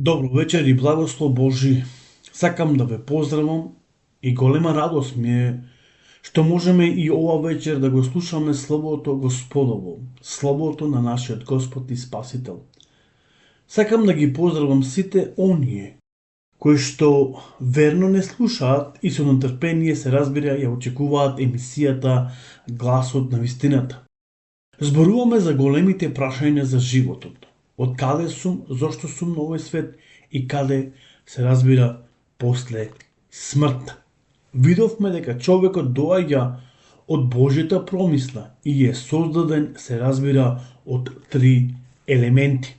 Добро вечер и благослов Божи. Сакам да ве поздравам и голема радост ми е што можеме и ова вечер да го слушаме Словото Господово, Словото на нашиот Господ и Спасител. Сакам да ги поздравам сите оние кои што верно не слушаат и со нетрпение се разбира ја очекуваат емисијата Гласот на вистината. Зборуваме за големите прашања за животот. Од каде сум, зошто сум на овој свет и каде се разбира после смртта. Видовме дека човекот доаѓа од Божјата промисла и е создаден, се разбира, од три елементи.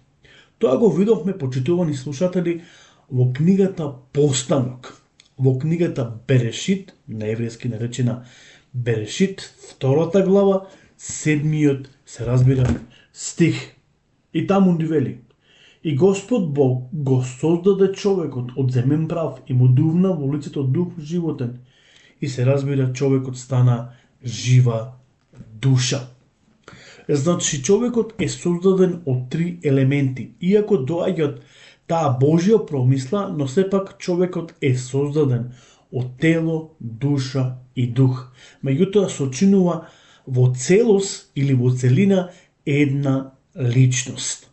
Тоа го видовме, почитувани слушатели, во книгата Постанок, во книгата Берешит, на еврејски наречена Берешит, втората глава, 7-миот, се разбира, стих. И таму ни вели: и Господ Бог го создаде човекот од земен прав и му дувна во лицето дух животен, и се разбира, човекот стана жива душа. Значи, човекот е создаден од три елементи. Иако доаѓа од таа Божја промисла, но сепак човекот е создаден од тело, душа и дух. Меѓутоа сочинува во целост или во целина една личност.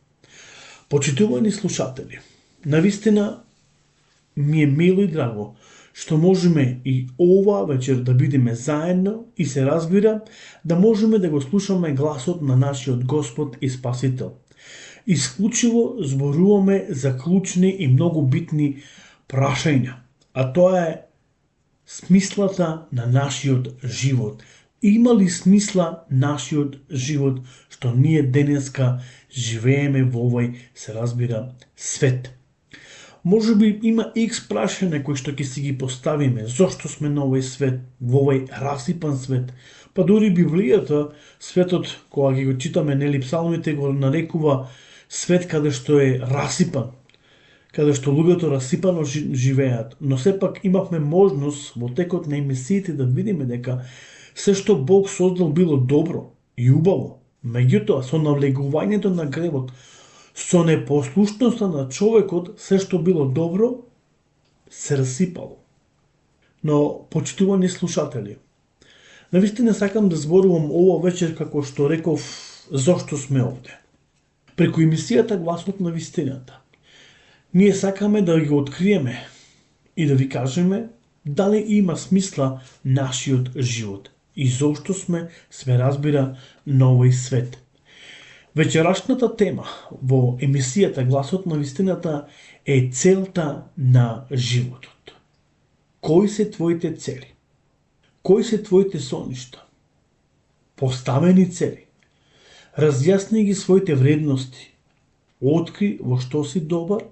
Почитувани слушатели, навистина ми е мило и драго што можеме и ова вечер да бидеме заедно и се разбира да можеме да го слушаме гласот на нашиот Господ и Спасител. Исклучиво зборуваме за клучни и многу битни прашања, а тоа е смислата на нашиот живот. Има ли смисла нашиот живот што ние денеска живееме во овој, се разбира, свет? Може би има икс прашања кои што ќе си ги поставиме. Зошто сме на овој свет, во овој расипан свет? Па дури Библијата, светот, кога ги го читаме, нели, псалмите го нарекува свет каде што е расипан, каде што луѓето расипано живеат. Но сепак имавме можност во текот на емисиите да видиме дека се што Бог создал било добро и убаво. Меѓутоа, со навлегувањето на гревот, со непослушноста на човекот, се што било добро се расипало. Но, почитувани слушатели, навистина сакам да зборувам ова вечер, како што реков, зошто сме овде. Преку емисијата Гласот на вистината, ние сакаме да ги откриеме и да ви кажеме дали има смисла нашиот живот и зошто сме разбира, на овој свет. Вечерашната тема во емисијата Гласот на вистината е целта на животот. Кои се твоите цели? Кои се твоите соништа? Поставени цели. Разјасни ги своите вредности. Откри во што си добар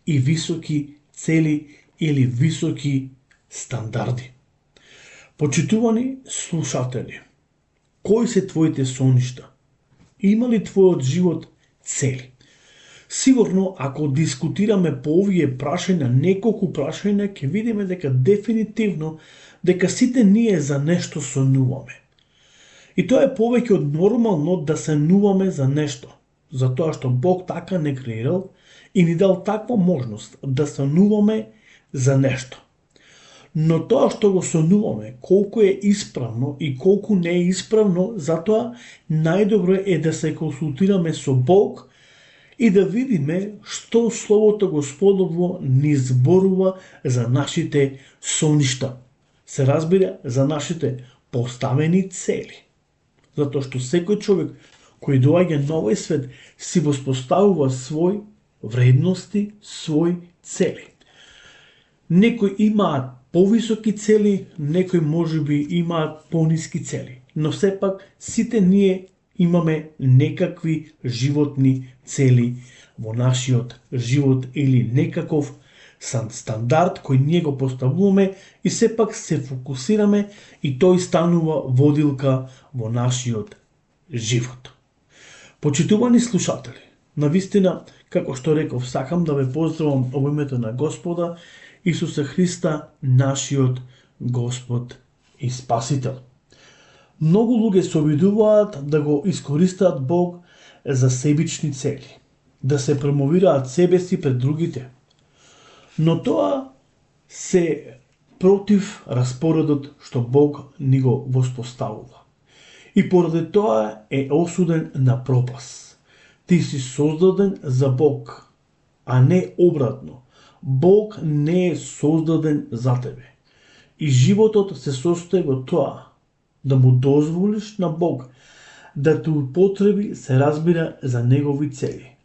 и високи цели или високи стандарди. Почитувани слушатели, кои се твоите соништа? Има ли твојот живот цели? Сигурно, ако дискутираме по овие прашања, неколку прашања, ќе видиме дека дефинитивно дека сите ние за нешто сонуваме. И тоа е повеќе од нормално да сонуваме за нешто, затоа што Бог така не креирал и ни дал таква можност да сонуваме за нешто. Но тоа што го сонуваме, колку е исправно и колку не е исправно, затоа најдобро е да се консултираме со Бог и да видиме што Словото Господово ни зборува за нашите соништа. Се разбира, за нашите поставени цели. Затоа што секој човек кој доаѓа на овој свет си воспоставува свој вредности, свој цели. Некои имаат повисоки цели, некои можеби имаат пониски цели, но сепак сите ние имаме некакви животни цели во нашиот живот или некаков стандард кој ние го поставуваме и сепак се фокусираме и тој станува водилка во нашиот живот. Почитувани слушатели, навистина, како што реков, сакам да ве поздравам во името на Господа Исуса Христа, нашиот Господ и Спасител. Многу луѓе се обидуваат да го искористат Бог за себични цели, да се промовираат себе си пред другите, Но тоа се против распоредот што Бог ни го воспоставува. И поради тоа е осуден на пропас. Ти си создаден за Бог, а не обратно. Бог не е создаден за тебе. И животот се состои во тоа, да му дозволиш на Бог да те употреби, се разбира, за негови цели,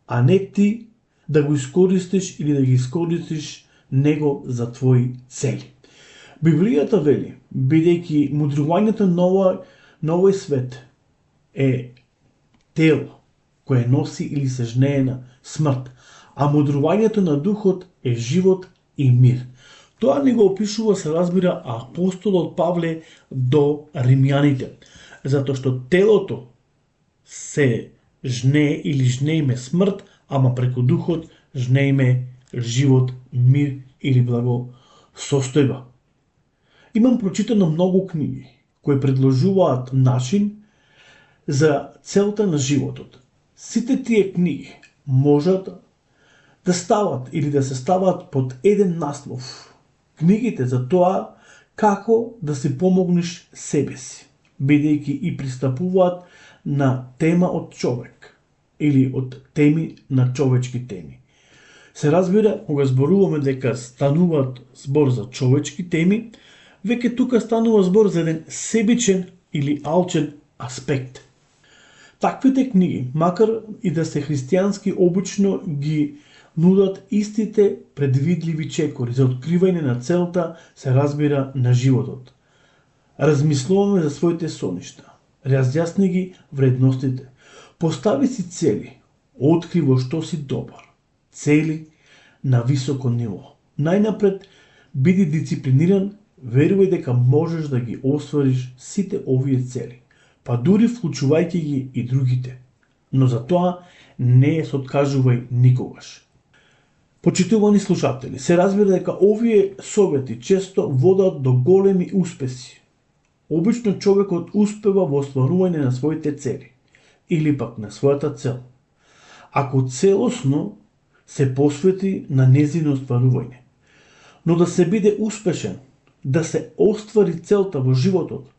а не ти да го искористиш или да ги искористиш него за твои цели. Библијата вели, бидејќи мудрувањето на овој свет е тело кое носи или се жнее на смрт, а мудрувањето на духот е живот и мир. Тоа ни го опишува, се разбира, апостолот Павле до римјаните, затоа што телото се жнее или жнееме смрт, ама преку духот жнееме живот, мир или благосостојба. Имам прочитано многу книги кои предложуваат начин за целта на животот. Сите тие книги можат да стават или да се стават под еден наслов. Книгите за тоа како да си помогнеш себе си, бидејќи и пристапуваат на тема од човек или од теми на човечки теми. Се разбира, кога зборуваме дека стануваат збор за човечки теми, веќе тука станува збор за еден себичен или алчен аспект. Таквите книги, макар и да се христијански, обично ги нудат истите предвидливи чекори за откривање на целта, се разбира, на животот. Размислуваме за своите соништа, разјасни ги вредностите, постави си цели, откри во што си добар, цели на високо ниво. Најнапред, биди дисциплиниран, верувај дека можеш да ги оствариш сите овие цели, па дури вклучувајќи ги и другите. Но за тоа не се откажувај никогаш. Почитувани слушатели, се разбира дека овие совети често водат до големи успеси. Обично човекот успева во остварување на своите цели или пак на својата цел, ако целосно се посвети на нејзино остварување. Но да се биде успешен, да се оствари целта во животот,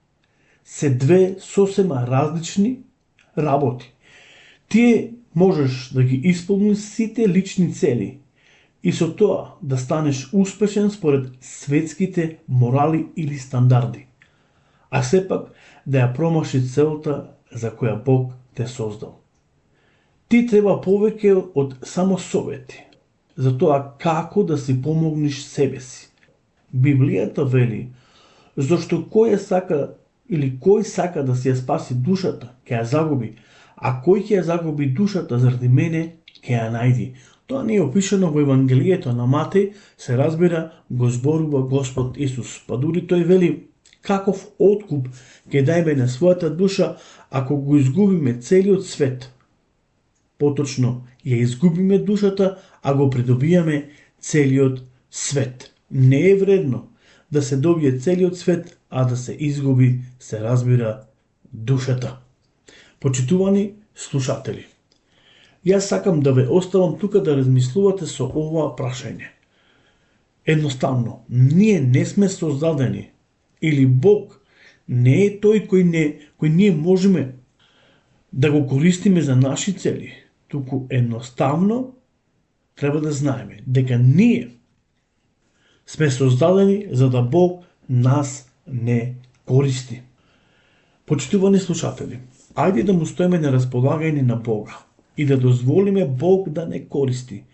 се две сосема различни работи. Тие можеш да ги исполниш сите лични цели и со тоа да станеш успешен според светските морали или стандарди, а сепак да ја промаши целта за која Бог те создал. Ти треба повеќе од само совети за тоа како да си помогнеш себе си. Библијата вели, зашто кој сака да си ја спаси душата, ќе ја загуби, а кој ќе ја загуби душата заради мене, ќе ја најди. Тоа не е опишано во Евангелието на Матеј, се разбира, го зборува Господ Исус. Па дури тој вели, каков откуп ќе дајме на својата душа ако го изгубиме целиот свет. Поточно, ја изгубиме душата, а го придобијаме целиот свет. Не е вредно да се добие целиот свет, а да се изгуби, се разбира, душата. Почитувани слушатели, јас сакам да ве оставам тука да размислувате со ова прашање. Едноставно, ние не сме создадени, или Бог не е тој кој ние можеме да го користиме за наши цели, туку едноставно треба да знаеме дека ние сме создадени за да Бог нас не користи. Почитувани слушатели, ајде да му стоиме на располагање на Бога и да дозволиме Бог да не користи.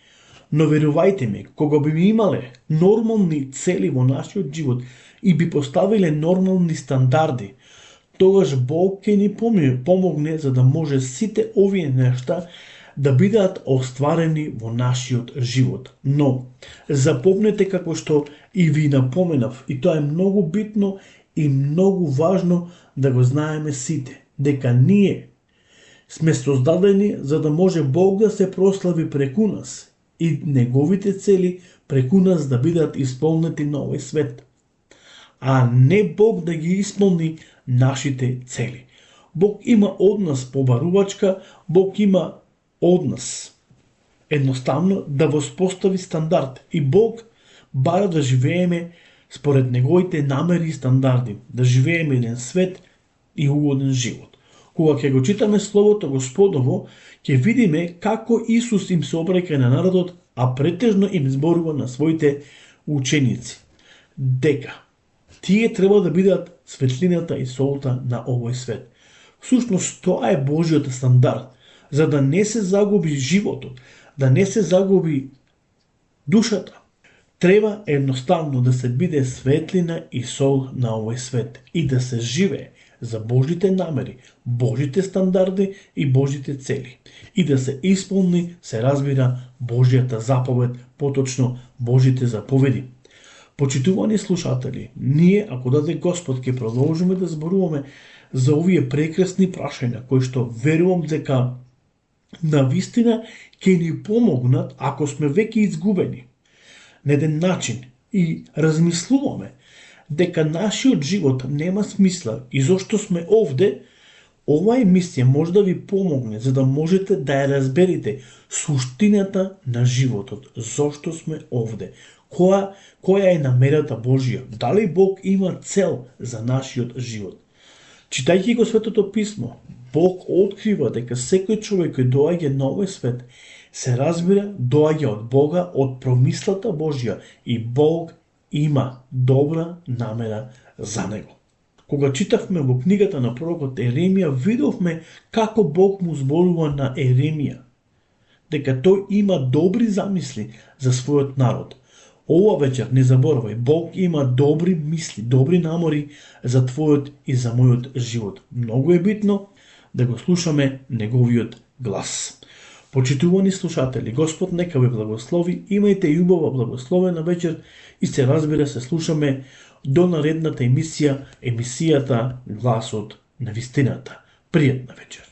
Но верувајте ми, кога би имале нормални цели во нашиот живот и би поставиле нормални стандарди, тогаш Бог ќе ни помогне за да може сите овие нешта да бидат остварени во нашиот живот. Но запомнете, како што и ви напоменав, и тоа е многу битно и многу важно да го знаеме сите, дека ние сме создадени за да може Бог да се прослави преку нас и неговите цели преку нас да бидат исполнети на овој свет, а не Бог да ги исполни нашите цели. Бог има од нас побарувачка, Бог има од нас едноставно да воспостави стандард и Бог бара да живееме според неговите намери и стандарди, да живееме еден свет и угоден живот. Кога ќе го читаме Словото Господово, ќе видиме како Исус им се обраќа на народот, а претежно им зборува на своите ученици, дека тие треба да бидат светлината и солта на овој свет. Всушност, тоа е Божиот стандард, за да не се загуби животот, да не се загуби душата. Треба едноставно да се биде светлина и сол на овој свет и да се живее за Божите намери, Божите стандарди и Божите цели. И да се исполни, се разбира, Божијата заповед, поточно Божите заповеди. Почитувани слушатели, ние, ако даде Господ, ќе продолжиме да зборуваме за овие прекрасни прашања, кои што верувам дека навистина ќе ни помогнат ако сме веќе изгубени на еден начин и размислуваме дека нашиот живот нема смисла и зошто сме овде, ова емисија може да ви помогне за да можете да ја разберете суштината на животот, зошто сме овде, која е намерата Божија, дали Бог има цел за нашиот живот. Читајќи го Светото Писмо, Бог открива дека секој човек кој доаѓа на овој свет се разбира, доаѓа од Бога, од промислата Божја и Бог има добра намера за него. Кога читавме во книгата на пророкот Еремија, видовме како Бог му зборува на Еремија, дека тој има добри замисли за својот народ. Ова вечер не заборавај, Бог има добри мисли, добри намори за твојот и за мојот живот. Многу е битно да го слушаме неговиот глас. Почитувани слушатели, Господ нека ве благослови, имајте љубава благословена вечер и се разбира се слушаме до наредната емисија, емисијата Гласот на вистината. Пријатна вечер.